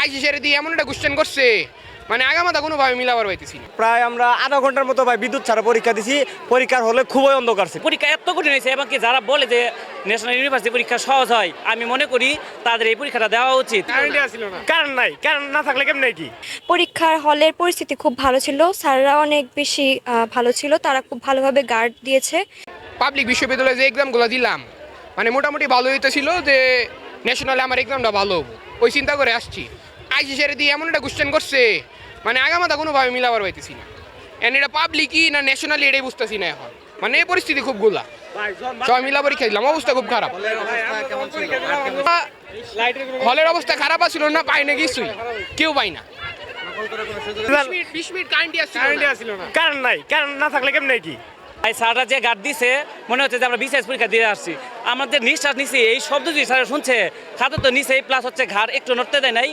ICCR দিয়ে এমন একটা কোশ্চেন করছে মানে আগামাথা কোনোভাবে মিলাবার পাইতেছি না। প্রায় আমরা আধা ঘন্টার মতো ভাই বিদ্যুৎ ছাড়া পরীক্ষা দিছি। পরীক্ষার হলে খুবই অন্ধকার ছিল। পরীক্ষা এত কঠিন হয়েছে এবং কি যারা বলে যে ন্যাশনাল ইউনিভার্সিটি পরীক্ষা সহজ হয়, আমি মনে করি তাদের এই পরীক্ষাটা দেওয়া উচিত। কারণ নাই, কারণ না থাকলে কেমনে কি। পরীক্ষার হলের পরিস্থিতি খুব ভালো ছিল, স্যাররা অনেক বেশি ভালো ছিল, তারা খুব ভালোভাবে গার্ড দিয়েছে। পাবলিক বিশ্ববিদ্যালয়ে যে এক্সামগুলো দিলাম মানে মোটামুটি ভালো হইতেছিল যে ন্যাশনালে আমার এক্সামটা ভালো হবো, ওই চিন্তা করে আসছি। আইসিসিআর দিয়ে এমন একটা কোশ্চেন করছে মানে আগামাথা কোনোভাবে মিলাবার পাইতেছি না। এন্ড এটা পাবলিকই না ন্যাশনালি এটাই বুঝতেছি না এখন। মানে এই পরিস্থিতি খুব গোলা, সবাই মিলা পরীক্ষা দিলাম, অবস্থা খুব খারাপ। হলের অবস্থা খারাপ আছিল না, পাই না কিছুই, কেউ পাই না। 20 মিনিট কারেন্টই আসছিল না। কারণ নাই, কারণ না থাকলে কেমনে কি। এই স্যাররা যে গার্ড দিছে মনে হচ্ছে যে আমরা বিশেষ পরীক্ষা দিয়ে আসছি। আমাদের নিঃশ্বাস নিছি, এই শব্দ যদি স্যার শুনছে খাতা তো নিচে প্লাস হচ্ছে ঘাড় একটু নড়তে দেয় নাই।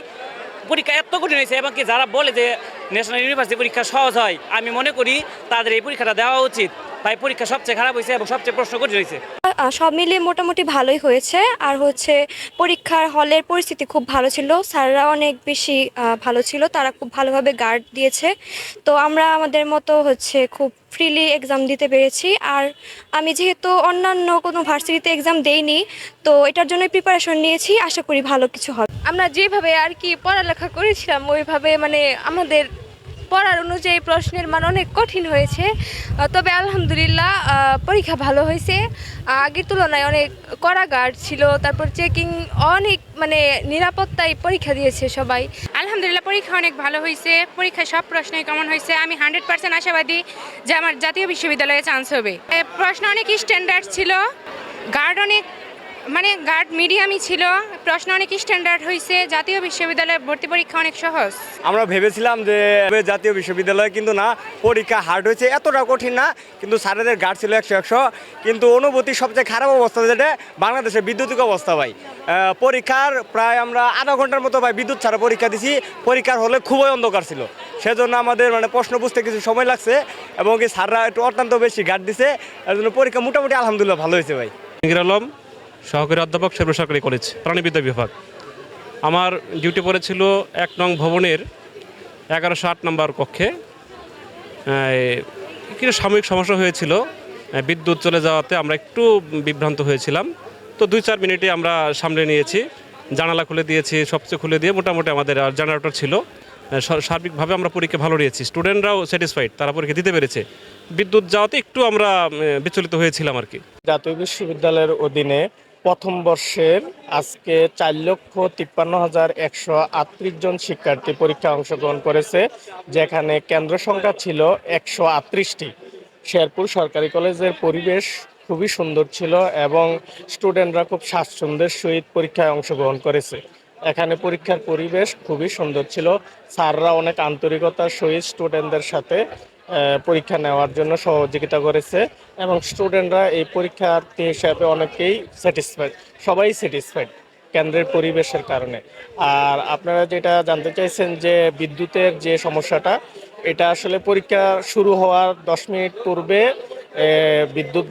পরীক্ষা এত কঠিন হয়েছে এবং কি যারা বলে যে ন্যাশনাল ইউনিভার্সিটি পরীক্ষা সহজ হয়, আমি মনে করি তাদের এই পরীক্ষাটা দেওয়া উচিত। তাই পরীক্ষা সবচেয়ে খারাপ হয়েছে এবং সবচেয়ে প্রশ্ন কঠিন হয়েছে। সব মিলিয়ে মোটামুটি ভালোই হয়েছে। আর পরীক্ষার হলের পরিস্থিতি খুব ভালো ছিল, স্যাররা অনেক বেশি ভালো ছিল, তারা খুব ভালোভাবে গার্ড দিয়েছে। তো আমরা আমাদের মতো খুব ফ্রিলি এক্সাম দিতে পেরেছি। আর আমি যেহেতু অন্যান্য কোনো ভার্সিটিতে এক্সাম দেইনি, তো এটার জন্য প্রিপারেশন নিয়েছি, আশা করি ভালো কিছু হবে। আমরা যেভাবে আর কি পড়ালেখা করেছিলাম ওইভাবে মানে আমাদের পড়ার অনুযায়ী প্রশ্নের মান অনেক কঠিন হয়েছে। তবে আলহামদুলিল্লাহ পরীক্ষা ভালো হয়েছে, আগের তুলনায় অনেক কড়া গার্ড ছিল, তারপর চেকিং অনেক মানে নিরাপত্তায় পরীক্ষা দিয়েছে সবাই। আলহামদুলিল্লাহ পরীক্ষা অনেক ভালো হয়েছে, পরীক্ষায় সব প্রশ্নই কমন হয়েছে। আমি 100% আশাবাদী যে আমার জাতীয় বিশ্ববিদ্যালয়ে চান্স হবে। প্রশ্ন অনেক স্ট্যান্ডার্ড ছিল, গার্ড অনেক মানে গার্ড মিডিয়ামই ছিল, প্রশ্ন অনেক স্ট্যান্ডার্ড হয়েছে। জাতীয় বিশ্ববিদ্যালয়ে ভর্তি পরীক্ষা অনেক সহজ। আমরা ভেবেছিলাম যে জাতীয় বিশ্ববিদ্যালয়, কিন্তু না, পরীক্ষা হার্ড হয়েছে, এতটা কঠিন না, কিন্তু স্যারেদের গার্ড ছিল 100-100। কিন্তু অনুভূতি সবচেয়ে খারাপ অবস্থা যেটা বাংলাদেশের বিদ্যুতিক অবস্থা ভাই। পরীক্ষার প্রায় আমরা আধা ঘন্টার মতো ভাই বিদ্যুৎ ছাড়া পরীক্ষা দিছি। পরীক্ষার হলে খুবই অন্ধকার ছিল, সেজন্য আমাদের মানে প্রশ্ন বুঝতে কিছু সময় লাগছে এবং কি স্যাররা একটু অত্যন্ত বেশি গার্ড দিছে, এর জন্য পরীক্ষা মোটামুটি আলহামদুলিল্লাহ ভালো হয়েছে ভাই। আলম, সহকারী অধ্যাপক শেরপুর সরকারি কলেজ, প্রাণীবিদ্যা বিভাগ। আমার ডিউটি পড়েছিল 1 নং ভবনের 1108 নম্বর কক্ষে। কিছু সাময়িক সমস্যা হয়েছিল, বিদ্যুৎ চলে যাওয়াতে আমরা একটু বিভ্রান্ত হয়েছিলাম। তো 2-4 মিনিটে আমরা সামলে নিয়েছি, জানালা খুলে দিয়েছি, সবচেয়ে খুলে দিয়ে মোটামুটি আমাদের জেনারেটর ছিল। সার্বিকভাবে আমরা পরীক্ষা ভালো দিয়েছি, স্টুডেন্টরাও স্যাটিসফাইড, তারা পরীক্ষা দিতে পেরেছে। বিদ্যুৎ যাওয়াতে একটু আমরা বিচলিত হয়েছিলাম আর কি। জাতীয় বিশ্ববিদ্যালয়ের অধীনে প্রথম বর্ষের আজকে 4,53,138 জন শিক্ষার্থী পরীক্ষায় অংশগ্রহণ করেছে, যেখানে কেন্দ্র সংখ্যা ছিল 138টি। শেরপুর সরকারি কলেজের পরিবেশ খুবই সুন্দর ছিল এবং স্টুডেন্টরা খুব স্বাচ্ছন্দ্যের সহিত পরীক্ষায় অংশগ্রহণ করেছে। এখানে পরীক্ষার পরিবেশ খুবই সুন্দর ছিল, স্যাররা অনেক আন্তরিকতার সহিত স্টুডেন্টদের সাথে পরীক্ষা নেওয়ার জন্য সহযোগিতা করেছে এবং স্টুডেন্টরা এই পরীক্ষার্থী হিসাবে অনেকেই স্যাটিসফাইড, সবাই স্যাটিসফাইড কেন্দ্রের পরিবেশের কারণে। আর আপনারা যেটা জানতে চাইছেন যে বিদ্যুতের যে সমস্যাটা, এটা আসলে পরীক্ষা শুরু হওয়ার 10 মিনিট পূর্বে বিদ্যুৎ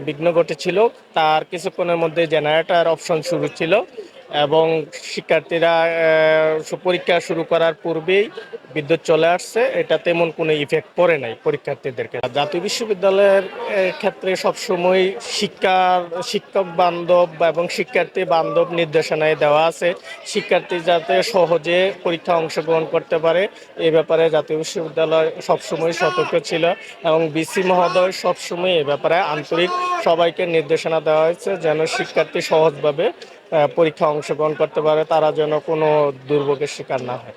বিঘ্ন ঘটেছিল। তার কিছুক্ষণের মধ্যে জেনারেটর অপশন শুরু ছিল এবং শিক্ষার্থীরা পরীক্ষা শুরু করার পূর্বেই বিদ্যুৎ চলে আসছে। এটা তেমন কোনো ইফেক্ট পড়ে নাই পরীক্ষার্থীদেরকে। জাতীয় বিশ্ববিদ্যালয়ের ক্ষেত্রে সবসময় শিক্ষক বান্ধব এবং শিক্ষার্থী বান্ধব নির্দেশনায় দেওয়া আছে, শিক্ষার্থী যাতে সহজে পরীক্ষা অংশগ্রহণ করতে পারে এই ব্যাপারে জাতীয় বিশ্ববিদ্যালয় সবসময় সতর্ক ছিল এবং ভিসি মহোদয় সবসময় এ ব্যাপারে আন্তরিক সবাইকে নির্দেশনা দেওয়া হয়েছে যেন শিক্ষার্থী সহজভাবে পরীক্ষা অংশগ্রহণ করতে পারে, তারা যেন কোনো দুর্ভোগের শিকার না হয়।